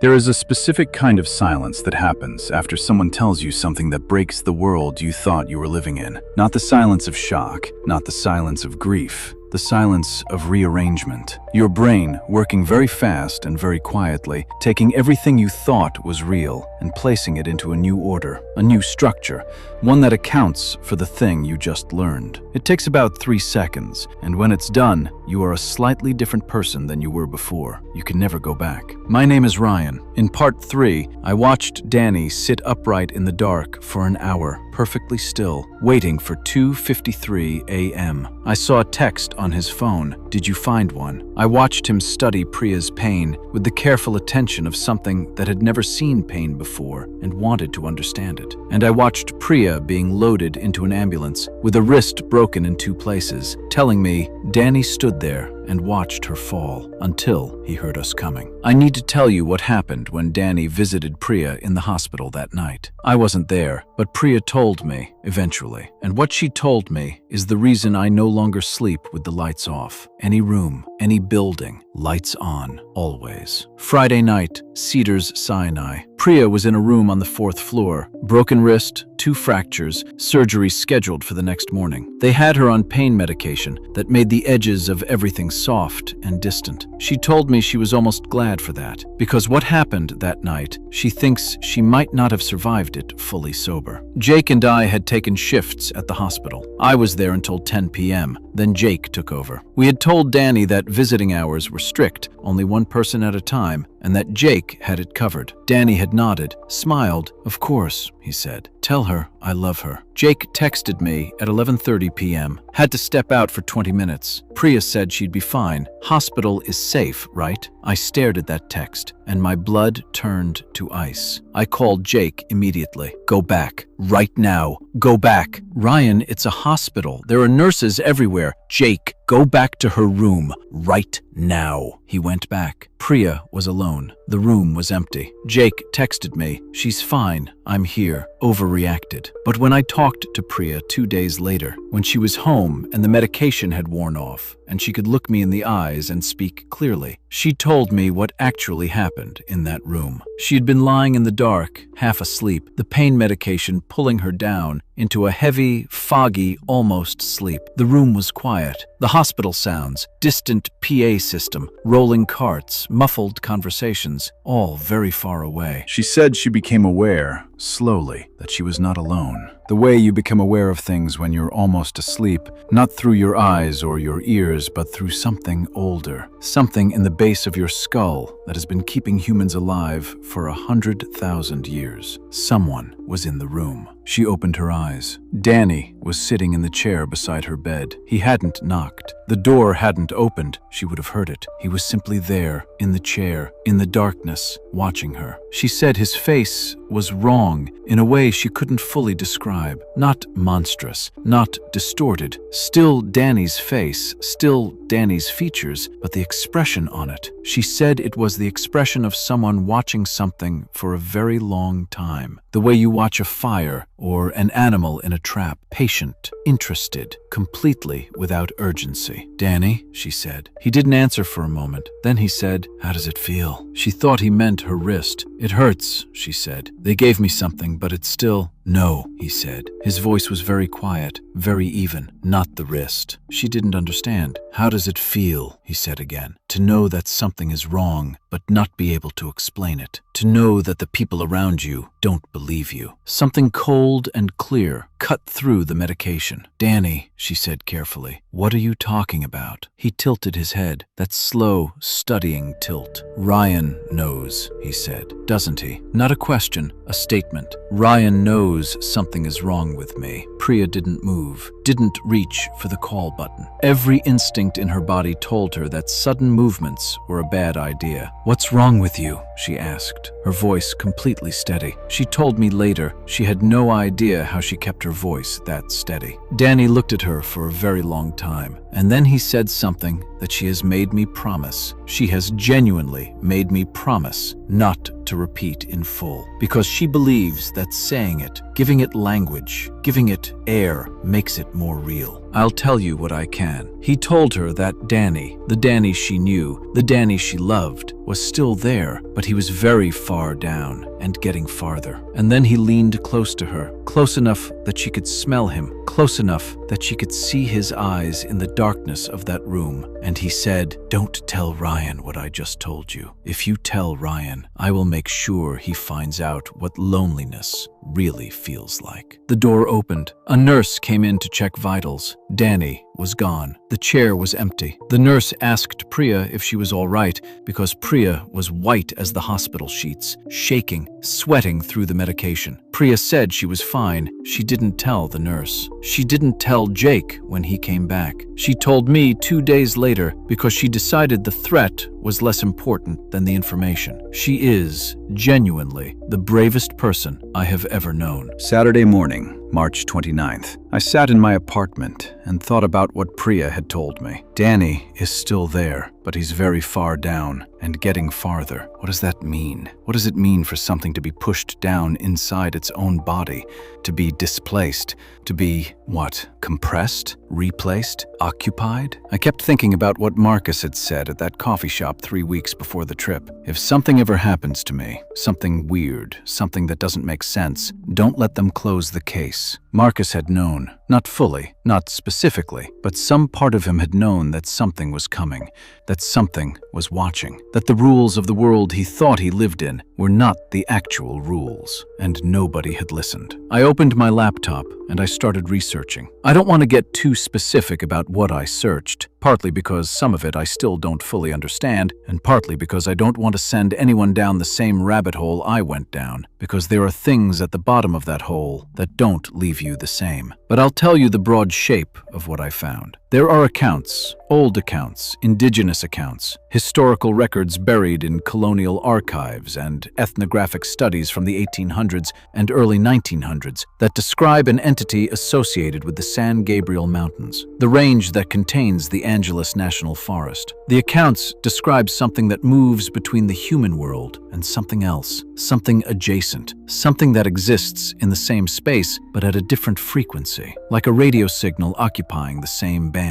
There is a specific kind of silence that happens after someone tells you something that breaks the world you thought you were living in. Not the silence of shock, not the silence of grief, the silence of rearrangement. Your brain working very fast and very quietly, taking everything you thought was real and placing it into a new order, a new structure, one that accounts for the thing you just learned. It takes about 3 seconds, and when it's done, you are a slightly different person than you were before. You can never go back. My name is Ryan. In part 3, I watched Danny sit upright in the dark for an hour, perfectly still, waiting for 2:53 a.m. I saw a text on his phone. Did you find one? I watched him study Priya's pain with the careful attention of something that had never seen pain before and wanted to understand it. And I watched Priya being loaded into an ambulance with a wrist broken in 2 places, telling me Danny stood there and watched her fall until he heard us coming. I need to tell you what happened when Danny visited Priya in the hospital that night. I wasn't there, but Priya told me eventually. And what she told me is the reason I no longer sleep with the lights off. Any room, any building, lights on, always. Friday night, Cedars-Sinai. Priya was in a room on the 4th floor. Broken wrist, 2 fractures, surgery scheduled for the next morning. They had her on pain medication that made the edges of everything soft and distant. She told me she was almost glad for that, because what happened that night, she thinks she might not have survived it fully sober. Jake and I had taken shifts at the hospital. I was there until 10 p.m., then Jake took over. We had told Danny that visiting hours were strict, only 1 person at a time, and that Jake had it covered. Danny had nodded, smiled. Of course, he said. Tell her I love her. Jake texted me at 11:30 p.m. Had to step out for 20 minutes. Priya said she'd be fine. Hospital is safe, right? I stared at that text, and my blood turned to ice. I called Jake immediately. Go back. Right now. Go back. Ryan, it's a hospital. There are nurses everywhere. Jake, go back to her room. Right now. He went back. Priya was alone. The room was empty. Jake texted me. She's fine. I'm here. Overreacted. But when I talked to Priya 2 days later, when she was home and the medication had worn off, and she could look me in the eyes and speak clearly, she told me what actually happened in that room. She had been lying in the dark, half asleep, the pain medication pulling her down into a heavy, foggy, almost sleep. The room was quiet. The hospital sounds, distant PA system, rolling carts, muffled conversations, all very far away. She said she became aware, slowly, that she was not alone. The way you become aware of things when you're almost asleep, not through your eyes or your ears, but through something older, something in the base of your skull that has been keeping humans alive for 100,000 years. Someone was in the room. She opened her eyes. Danny was sitting in the chair beside her bed. He hadn't knocked. The door hadn't opened. She would have heard it. He was simply there, in the chair, in the darkness, watching her. She said his face was wrong in a way she couldn't fully describe. Not monstrous, not distorted. Still Danny's face, still Danny's features, but the expression on it. She said it was the expression of someone watching something for a very long time. The way you watch a fire or an animal in a trap, patient, interested, completely without urgency. Danny, she said. He didn't answer for a moment. Then he said, how does it feel? She thought he meant her wrist. It hurts, she said. They gave me something, but it's still... No, he said. His voice was very quiet, very even, not the wrist. She didn't understand. How does it feel, he said again, to know that something is wrong, but not be able to explain it. To know that the people around you don't believe you. Something cold and clear cut through the medication. Danny, she said carefully, what are you talking about? He tilted his head, that slow, studying tilt. Ryan knows, he said, doesn't he? Not a question, a statement. Ryan knows something is wrong with me. Priya didn't move, didn't reach for the call button. Every instinct in her body told her that sudden movements were a bad idea. What's wrong with you? She asked, her voice completely steady. She told me later she had no idea how she kept her voice that steady. Danny looked at her for a very long time, and then he said something that that she has made me promise. She has genuinely made me promise not to repeat in full, because she believes that saying it, giving it language, giving it air, makes it more real. I'll tell you what I can. He told her that Danny, the Danny she knew, the Danny she loved, was still there, but he was very far down and getting farther. And then he leaned close to her, close enough that she could smell him, close enough that she could see his eyes in the darkness of that room. And he said, "Don't tell Ryan what I just told you. If you tell Ryan, I will make sure he finds out what loneliness really feels like." The door opened. A nurse came in to check vitals. Danny was gone. The chair was empty. The nurse asked Priya if she was all right, because Priya was white as the hospital sheets, shaking, sweating through the medication. Priya said she was fine. She didn't tell the nurse. She didn't tell Jake when he came back. She told me 2 days later because she decided the threat was less important than the information. She is, genuinely, the bravest person I have ever known. Saturday morning, March 29th. I sat in my apartment and thought about what Priya had told me. Danny is still there, but he's very far down and getting farther. What does that mean? What does it mean for something to be pushed down inside its own body, to be displaced, to be, what, compressed, replaced, occupied? I kept thinking about what Marcus had said at that coffee shop 3 weeks before the trip. If something ever happens to me, something weird, something that doesn't make sense, don't let them close the case. Marcus had known, not fully, not specifically, but some part of him had known that something was coming, that something was watching, that the rules of the world he thought he lived in were not the actual rules, and nobody had listened. I opened my laptop and I started researching. I don't want to get too specific about what I searched, partly because some of it I still don't fully understand, and partly because I don't want to send anyone down the same rabbit hole I went down, because there are things at the bottom of that hole that don't leave you the same. But I'll tell you the broad shape of what I found. There are accounts, old accounts, indigenous accounts, historical records buried in colonial archives and ethnographic studies from the 1800s and early 1900s that describe an entity associated with the San Gabriel Mountains, the range that contains the Angeles National Forest. The accounts describe something that moves between the human world and something else, something adjacent, something that exists in the same space but at a different frequency, like a radio signal occupying the same band.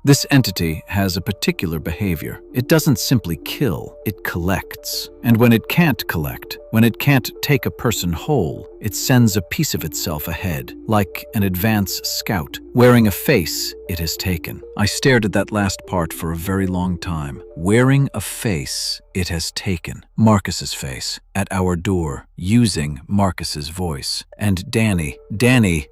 This entity has a particular behavior. It doesn't simply kill, it collects. And when it can't collect, when it can't take a person whole, it sends a piece of itself ahead, like an advance scout, wearing a face it has taken. I stared at that last part for a very long time. Wearing a face it has taken. Marcus's face, at our door, using Marcus's voice. And Danny,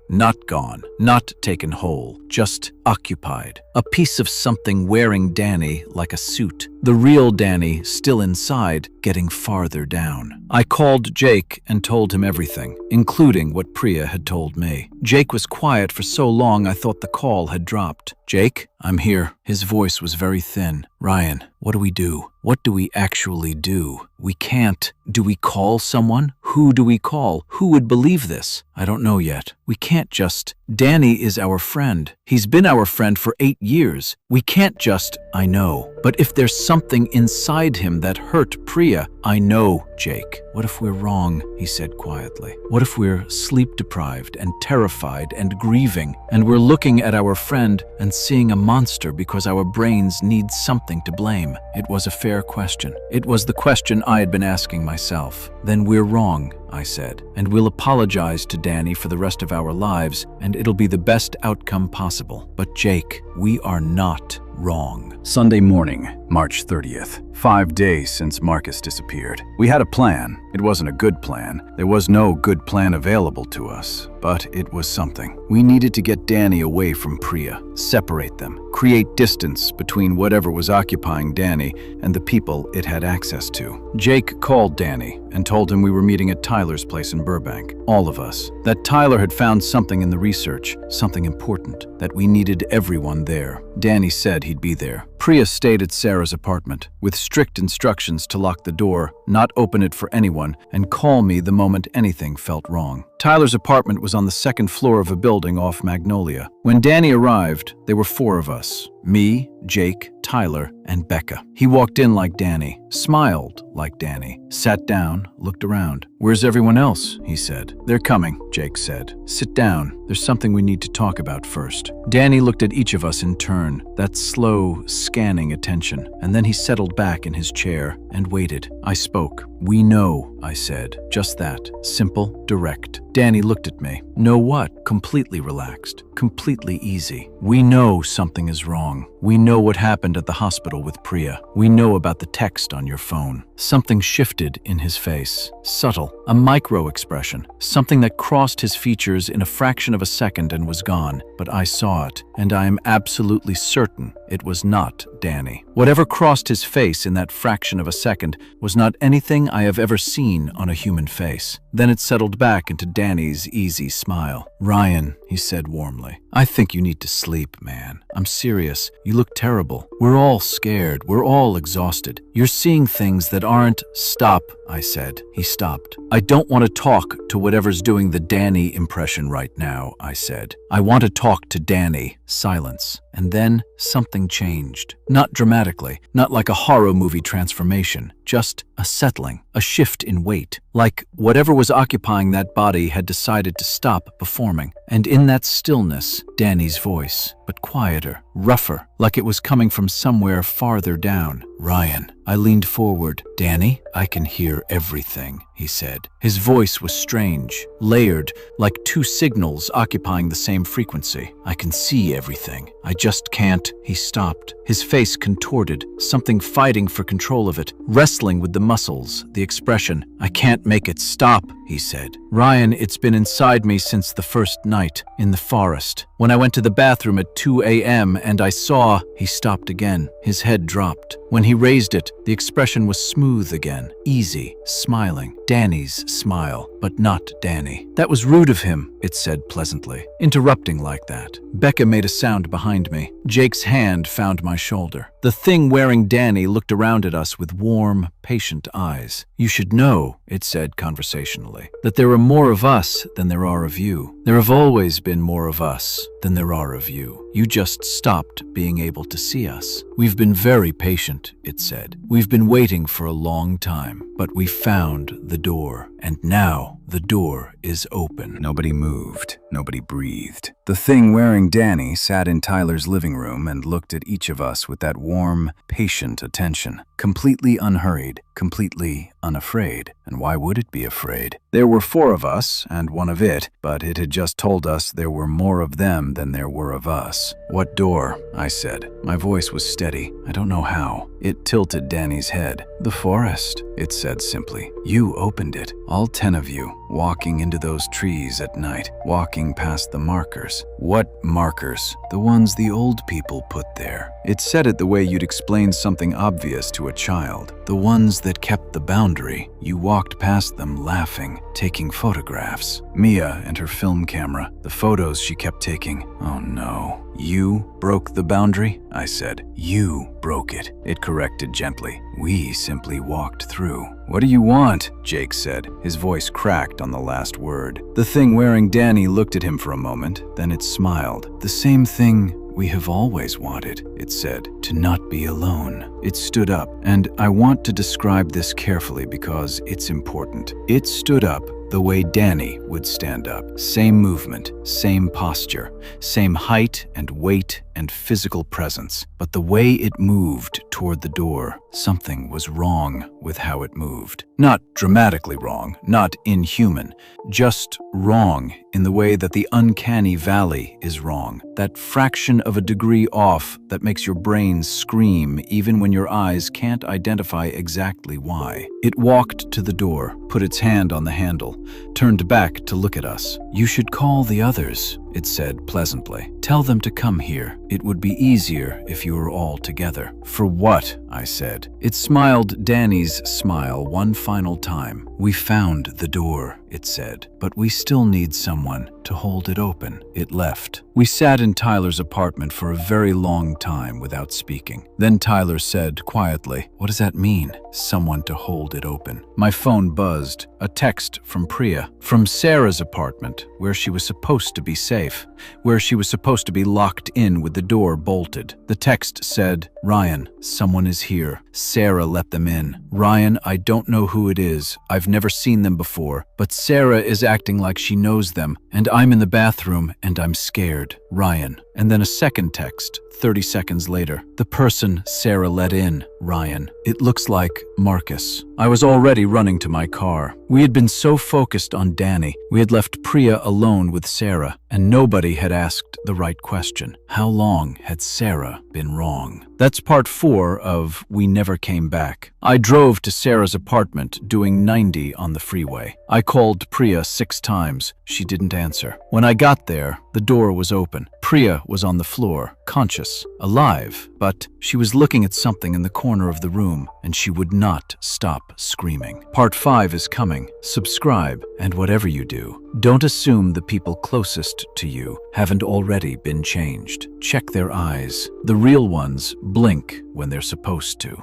not gone, not taken whole, just occupied. A piece of something wearing Danny like a suit. The real Danny still inside, getting farther down. I called Jake and told him everything, including what Priya had told me. Jake was quiet for so long I thought the call had dropped. "Jake, I'm here." His voice was very thin. "Ryan, what do we do? What do we actually do? We can't. Do we call someone? Who do we call? Who would believe this? I don't know yet. We can't just. Danny is our friend. He's been our friend for 8 years. We can't just. I know. But if there's something inside him that hurt Priya, I know, Jake. What if we're wrong?" he said quietly. "What if we're sleep-deprived and terrified and grieving, and we're looking at our friend and seeing a monster because our brains need something to blame?" It was a fair question. It was the question I had been asking myself. "Then we're wrong," I said, "and we'll apologize to Danny for the rest of our lives, and it'll be the best outcome possible. But Jake, we are not wrong." Sunday morning, March 30th. 5 days since Marcus disappeared. We had a plan. It wasn't a good plan. There was no good plan available to us, but it was something. We needed to get Danny away from Priya, separate them, create distance between whatever was occupying Danny and the people it had access to. Jake called Danny and told him we were meeting at Tyler's place in Burbank, all of us, that Tyler had found something in the research, something important, that we needed everyone there. Danny said he'd be there. Priya stayed at Sarah's apartment, with strict instructions to lock the door, not open it for anyone, and call me the moment anything felt wrong. Tyler's apartment was on the second floor of a building off Magnolia. When Danny arrived, there were 4 of us. Me, Jake, Tyler, and Becca. He walked in like Danny, smiled like Danny, sat down, looked around. "Where's everyone else?" he said. "They're coming," Jake said. "Sit down. There's something we need to talk about first." Danny looked at each of us in turn, that slow, scanning attention, and then he settled back in his chair and waited. I spoke. "We know," I said. Just that. Simple, direct. Danny looked at me. "Know what?" Completely relaxed. Completely easy. "We know something is wrong. We know what happened at the hospital with Priya. We know about the text on your phone." Something shifted in his face. Subtle. A micro-expression. Something that crossed his features in a fraction of a second and was gone. But I saw it, and I am absolutely certain it was not Danny. Whatever crossed his face in that fraction of a second was not anything I have ever seen on a human face. Then it settled back into Danny's easy smile. "Ryan," he said warmly, "I think you need to sleep, man. I'm serious. You look terrible. We're all scared. We're all exhausted. You're seeing things that aren't—" "Stop," I said. He stopped. "I don't want to talk to whatever's doing the Danny impression right now," I said. "I want to talk to Danny." Silence. And then something changed. Not dramatically, not like a horror movie transformation, just a settling, a shift in weight. Like whatever was occupying that body had decided to stop performing. And in that stillness, Danny's voice, but quieter, rougher, like it was coming from somewhere farther down. "Ryan." I leaned forward. "Danny, I can hear everything," he said. His voice was strange, layered, like 2 signals occupying the same frequency. "I can see everything. I just can't." He stopped. His face contorted, something fighting for control of it, wrestling with the muscles, the expression. "I can't make it stop," he said. "Ryan, it's been inside me since the first night, in the forest. When I went to the bathroom at 2 a.m. and I saw—" He stopped again. His head dropped. When he raised it, the expression was smooth again, easy, smiling. Danny's smile, but not Danny. "That was rude of him," it said pleasantly, interrupting like that. Becca made a sound behind me. Jake's hand found my shoulder. The thing wearing Danny looked around at us with warm, patient eyes. "You should know," it said conversationally, "that there are more of us than there are of you. There have always been more of us than there are of you. You just stopped being able to see us. We've been very patient," it said. "We've been waiting for a long time, but we found the door, and now the door is open." Nobody moved. Nobody breathed. The thing wearing Danny sat in Tyler's living room and looked at each of us with that warm, patient attention. Completely unhurried, completely unafraid. And why would it be afraid? There were 4 of us and 1 of it, but it had just told us there were more of them than there were of us. "What door?" I said. My voice was steady. I don't know how. It tilted Danny's head. "The forest," it said simply. "You opened it. All 10 of you, walking into those trees at night, walking past the markers." "What markers?" "The ones the old people put there." It said it the way you'd explain something obvious to a child. "The ones that kept the boundary. You walked past them laughing, taking photographs." Mia and her film camera, the photos she kept taking. "Oh no. You broke the boundary?" I said. "You broke it," it corrected gently. "We simply walked through." "What do you want?" Jake said. His voice cracked on the last word. The thing wearing Danny looked at him for a moment, then it smiled. "The same thing we have always wanted," it said, "to not be alone." It stood up, and I want to describe this carefully because it's important. It stood up the way Danny would stand up. Same movement, same posture, same height and weight and physical presence. But the way it moved toward the door, something was wrong with how it moved. Not dramatically wrong, not inhuman, just wrong in the way that the uncanny valley is wrong. That fraction of a degree off that makes your brain scream even when your eyes can't identify exactly why. It walked to the door, put its hand on the handle, turned back to look at us. "You should call the others," it said pleasantly. Tell them to come here. It would be easier if you were all together. For what? I said. It smiled Danny's smile one final time. We found the door, it said, but we still need someone to hold it open. It left. We sat in Tyler's apartment for a very long time without speaking. Then Tyler said quietly, "What does that mean? Someone to hold it open." My phone buzzed. A text from Priya, from Sarah's apartment, where she was supposed to be safe, where she was supposed to be locked in with the door bolted. The text said, "Ryan, someone is here. Sarah let them in. Ryan, I don't know who it is. I've never seen them before, but Sarah is acting like she knows them, and I'm in the bathroom and I'm scared. Ryan." And then a second text, 30 seconds later. The person Sarah let in, Ryan. It looks like Marcus. I was already running to my car. We had been so focused on Danny. We had left Priya alone with Sarah, and nobody had asked the right question. How long had Sarah been wrong? That's part 4 of We Never Came Back. I drove to Sarah's apartment doing 90 on the freeway. I called Priya 6 times. She didn't answer. When I got there, the door was open. Priya was on the floor, conscious, alive, but she was looking at something in the corner of the room, and she would not stop screaming. Part 5 is coming. Subscribe, and whatever you do, don't assume the people closest to you haven't already been changed. Check their eyes. The real ones blink when they're supposed to.